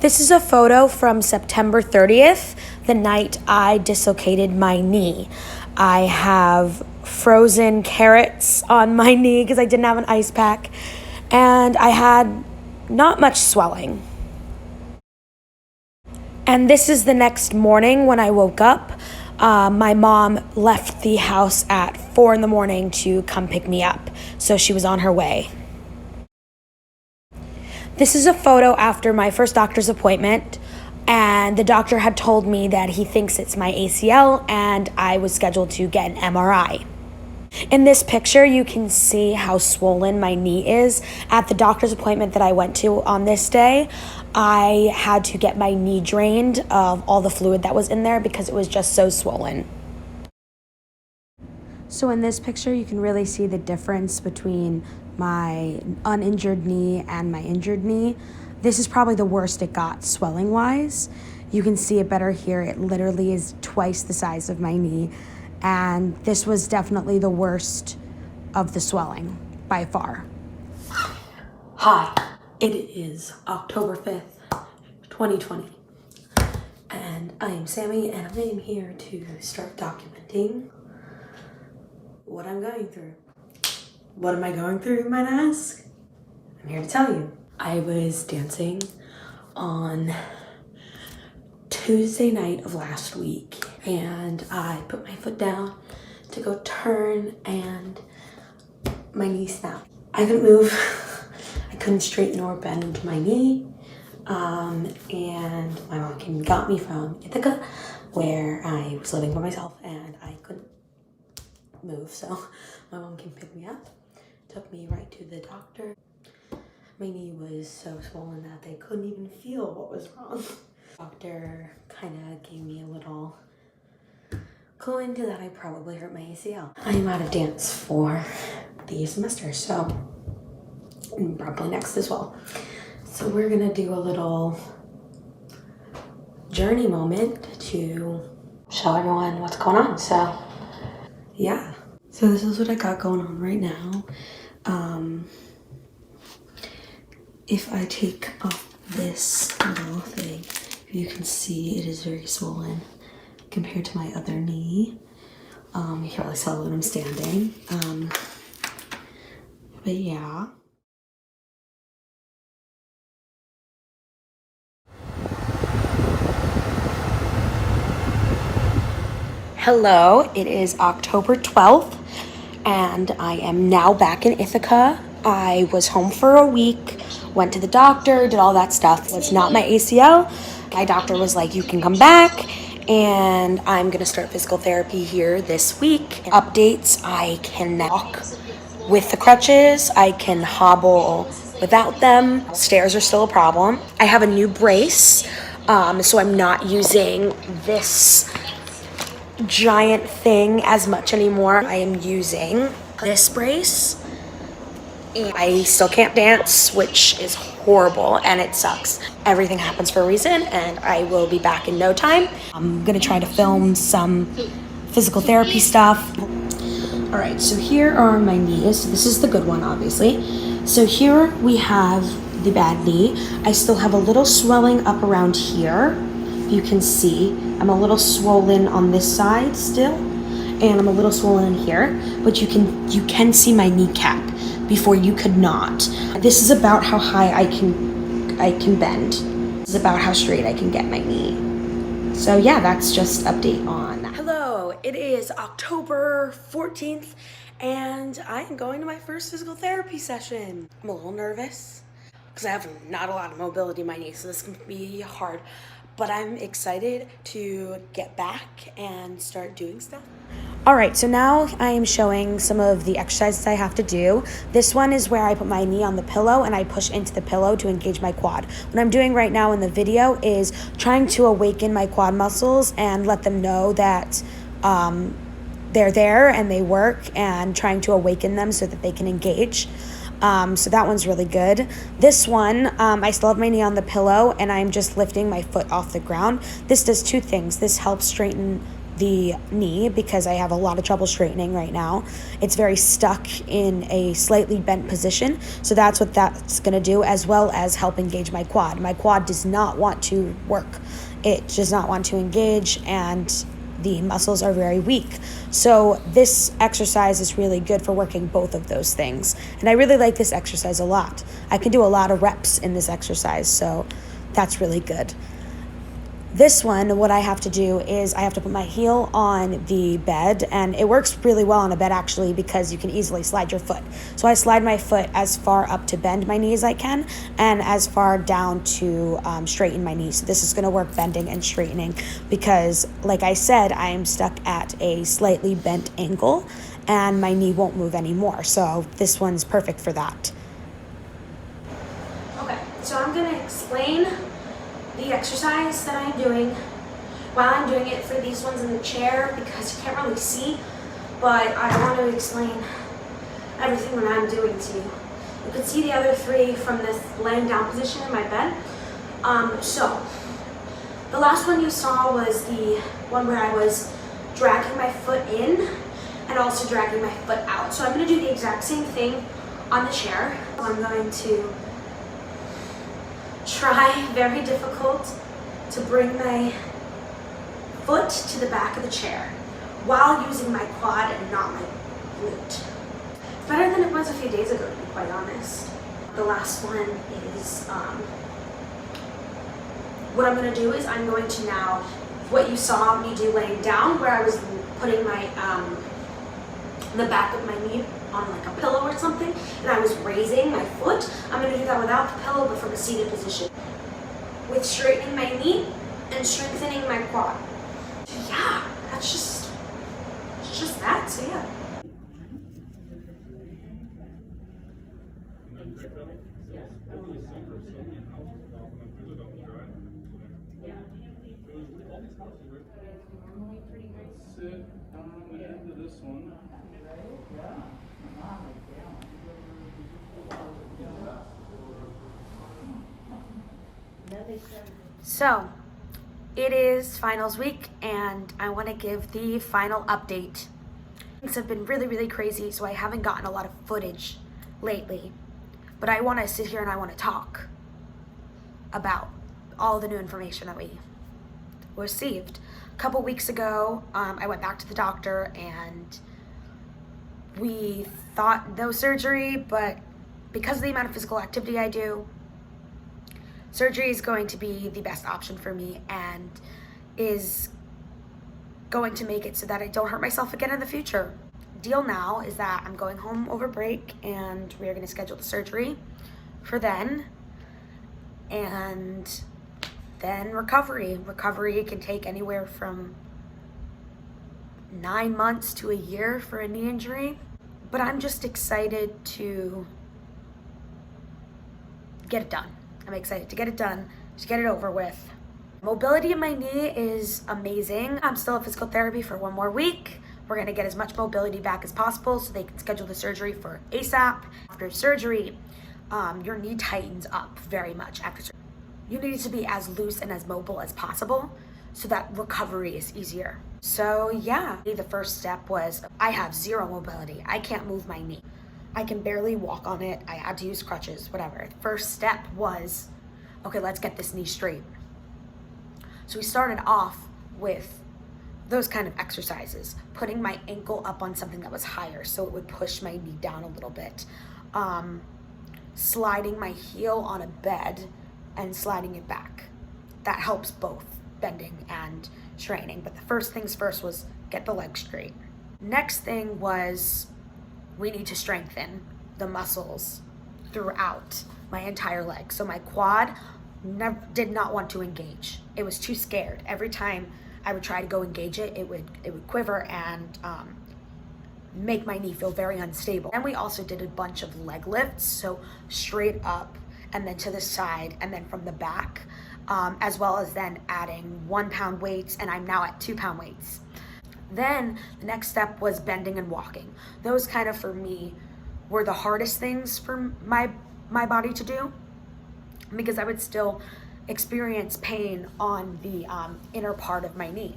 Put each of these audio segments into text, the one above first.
This is a photo from September 30th, the night I dislocated my knee. I have frozen carrots on my knee because I didn't have an ice pack, and I had not much swelling. And this is the next morning when I woke up. My mom left the house at 4 in the morning to come pick me up, so she was on her way. This is a photo after my first doctor's appointment, and the doctor had told me that he thinks it's my ACL and I was scheduled to get an MRI. In this picture, you can see how swollen my knee is. At the doctor's appointment that I went to on this day, I had to get my knee drained of all the fluid that was in there because it was just so swollen. So in this picture, you can really see the difference between my uninjured knee and my injured knee. This is probably the worst it got swelling-wise. You can see it better here. It literally is twice the size of my knee. And this was definitely the worst of the swelling by far. Hi, it is October 5th, 2020. And I am Sammy, and I am here to start documenting what I'm going through. What am I going through, you might ask? I'm here to tell you. I was dancing on Tuesday night of last week, and I put my foot down to go turn, and my knee snapped. I couldn't move. I couldn't straighten or bend my knee, and my mom came and got me from Ithaca, where I was living by myself, and I couldn't move, so my mom came pick me up, took me right to the doctor. My knee was so swollen that they couldn't even feel what was wrong. Doctor kind of gave me a little clue into that I probably hurt my ACL. I am out of dance for the semester, so and probably next as well. So we're gonna do a little journey moment to show everyone what's going on. So yeah, so this is what I got going on right now. If I take off this little thing, you can see it is very swollen compared to my other knee. You can probably tell when I'm standing. But yeah. Hello, it is October 12th, and I am now back in Ithaca. I was home for a week, went to the doctor, did all that stuff. It's not my ACL. My doctor was like, you can come back, and I'm gonna start physical therapy here this week. Updates, I can walk with the crutches, I can hobble without them. Stairs are still a problem. I have a new brace, so I'm not using this giant thing as much anymore. I am using this brace. I still can't dance, which is horrible, and it sucks. Everything happens for a reason, and I will be back in no time. I'm gonna try to film some physical therapy stuff. All right, so here are my knees. This is the good one, obviously. So here we have the bad knee. I still have a little swelling up around here. You can see I'm a little swollen on this side still, and I'm a little swollen here, but you can see my kneecap before you could not. This is about how high I can bend. This is about how straight I can get my knee. So yeah, that's just update on that. Hello, it is October 14th, and I am going to my first physical therapy session. I'm a little nervous because I have not a lot of mobility in my knee, so this can be hard. But I'm excited to get back and start doing stuff. All right, so now I am showing some of the exercises I have to do. This one is where I put my knee on the pillow and I push into the pillow to engage my quad. What I'm doing right now in the video is trying to awaken my quad muscles and let them know that they're there and they work, and trying to awaken them so that they can engage. So that one's really good. This one, I still have my knee on the pillow and I'm just lifting my foot off the ground. This does two things. This helps straighten the knee because I have a lot of trouble straightening right now. It's very stuck in a slightly bent position, so that's what that's going to do, as well as help engage my quad. My quad does not want to work. It does not want to engage, and the muscles are very weak. So this exercise is really good for working both of those things. And I really like this exercise a lot. I can do a lot of reps in this exercise, so that's really good. This one, what I have to do is I have to put my heel on the bed, and it works really well on a bed actually because you can easily slide your foot. So I slide my foot as far up to bend my knee as I can and as far down to straighten my knee. So this is going to work bending and straightening because, like I said, I am stuck at a slightly bent angle and my knee won't move anymore. So this one's perfect for that. Okay, so I'm going to explain the exercise that I'm doing while I'm doing it for these ones in the chair because you can't really see, but I want to explain everything that I'm doing to you. You can see the other three from this laying down position in my bed. So the last one you saw was the one where I was dragging my foot in and also dragging my foot out. So I'm going to do the exact same thing on the chair. I'm going to try, very difficult, to bring my foot to the back of the chair while using my quad and not my glute. Better than it was a few days ago, to be quite honest. The last one is, what I'm going to do is I'm going to now, what you saw me do laying down, where I was putting my, the back of my knee on like a pillow or something, and I was raising my foot. I'm going to do that without the pillow, but from a seated position, with straightening my knee and strengthening my quad. Yeah, it's just that. So yeah. Sit on the end of this one. So, it is finals week, and I want to give the final update. Things have been really, really crazy, so I haven't gotten a lot of footage lately. But I want to sit here and I want to talk about all the new information that we received. A couple weeks ago, I went back to the doctor, and we thought no surgery, but because of the amount of physical activity I do, surgery is going to be the best option for me and is going to make it so that I don't hurt myself again in the future. Deal now is that I'm going home over break and we are going to schedule the surgery for then, and then recovery. Recovery can take anywhere from 9 months to a year for a knee injury, but I'm just excited to get it done. I'm excited to get it done, to get it over with. Mobility in my knee is amazing. I'm still at physical therapy for 1 more week. We're gonna get as much mobility back as possible so they can schedule the surgery for ASAP. After surgery, your knee tightens up very much after surgery. You need to be as loose and as mobile as possible so that recovery is easier. So yeah, the first step was I have zero mobility. I can't move my knee. I can barely walk on it. I had to use crutches, whatever. First step was, okay, let's get this knee straight. So we started off with those kind of exercises, putting my ankle up on something that was higher so it would push my knee down a little bit. Sliding my heel on a bed and sliding it back. That helps both bending and straightening. But the first things first was get the leg straight. Next thing was we need to strengthen the muscles throughout my entire leg. So my quad did not want to engage. It was too scared. Every time I would try to go engage it, it would quiver and make my knee feel very unstable. And we also did a bunch of leg lifts, so straight up and then to the side and then from the back, as well as then adding 1 pound weights, and I'm now at 2 pound weights. Then the next step was bending and walking. Those kind of, for me, were the hardest things for my body to do because I would still experience pain on the inner part of my knee.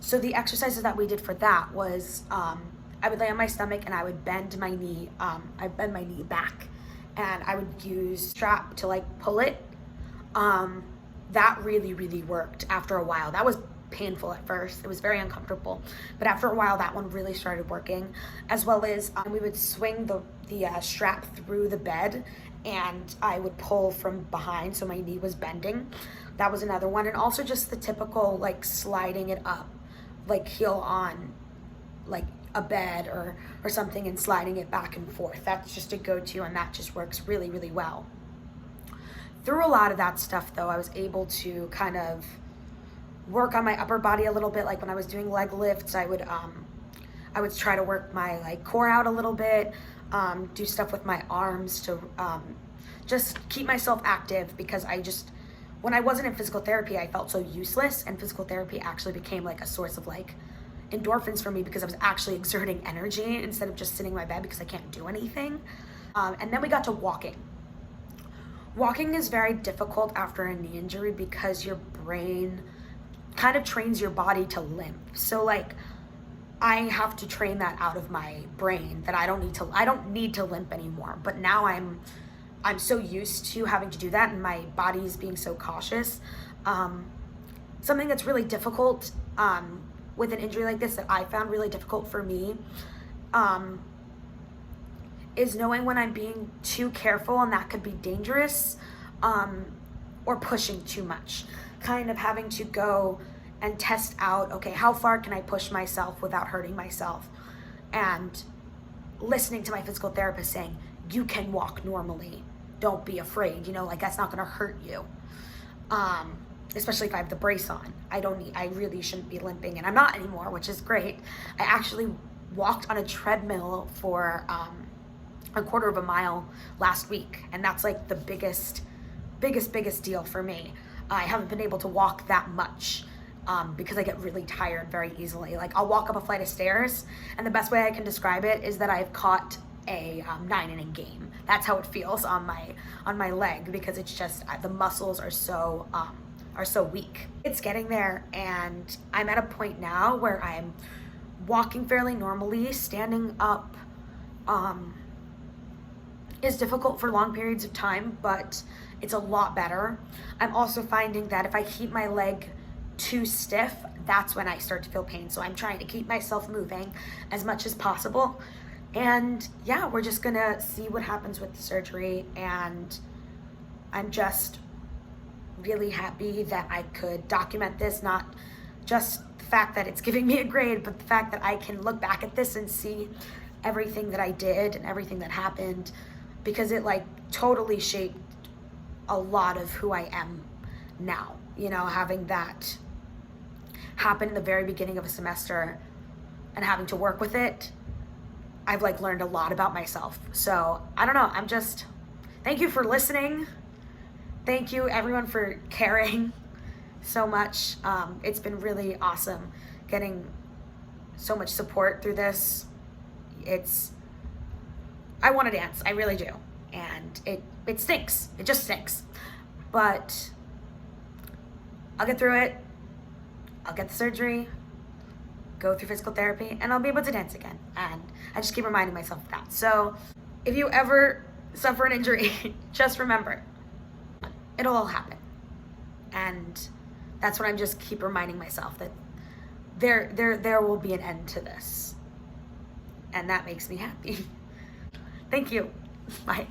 So the exercises that we did for that was I would lay on my stomach and I would bend my knee. I bend my knee back, and I would use strap to like pull it. That really, really worked after a while. That was painful at first. It was very uncomfortable, but after a while, that one really started working. As well as we would swing the strap through the bed, and I would pull from behind, so my knee was bending. That was another one, and also just the typical like sliding it up, like heel on, like a bed or something, and sliding it back and forth. That's just a go-to, and that just works really, really well. Through a lot of that stuff though, I was able to kind of work on my upper body a little bit. Like when I was doing leg lifts, I would try to work my like core out a little bit, do stuff with my arms to just keep myself active, because when I wasn't in physical therapy, I felt so useless, and physical therapy actually became like a source of like endorphins for me, because I was actually exerting energy instead of just sitting in my bed because I can't do anything. And then we got to walking. Walking is very difficult after a knee injury because your brain kind of trains your body to limp. So like I have to train that out of my brain, that I don't need to limp anymore. But now I'm so used to having to do that, and my body's being so cautious. Something that's really difficult with an injury like this, that I found really difficult for me, is knowing when I'm being too careful, and that could be dangerous, or pushing too much. Kind of having to go and test out, okay, how far can I push myself without hurting myself? And listening to my physical therapist saying, you can walk normally. Don't be afraid, like that's not gonna hurt you. Especially if I have the brace on. I really shouldn't be limping, and I'm not anymore, which is great. I actually walked on a treadmill for a quarter of a mile last week, and that's like the biggest deal for me. I haven't been able to walk that much because I get really tired very easily. Like I'll walk up a flight of stairs, and the best way I can describe it is that I've caught a 9-inning game. That's how it feels on my leg, because it's just the muscles are so weak. It's getting there, and I'm at a point now where I'm walking fairly normally. Standing up is difficult for long periods of time, but it's a lot better. I'm also finding that if I keep my leg too stiff, that's when I start to feel pain. So I'm trying to keep myself moving as much as possible. And yeah, we're just gonna see what happens with the surgery, and I'm just really happy that I could document this, not just the fact that it's giving me a grade, but the fact that I can look back at this and see everything that I did and everything that happened, because it like totally shaped a lot of who I am now. Having that happen in the very beginning of a semester and having to work with it, I've like learned a lot about myself. So I don't know, thank you for listening. Thank you everyone for caring so much. It's been really awesome getting so much support through this. I want to dance, I really do. And it stinks, it just stinks. But I'll get through it. I'll get the surgery, go through physical therapy, and I'll be able to dance again. And I just keep reminding myself of that. So if you ever suffer an injury, just remember, it'll all happen. And that's what I'm just keep reminding myself, that there will be an end to this. And that makes me happy. Thank you. Bye.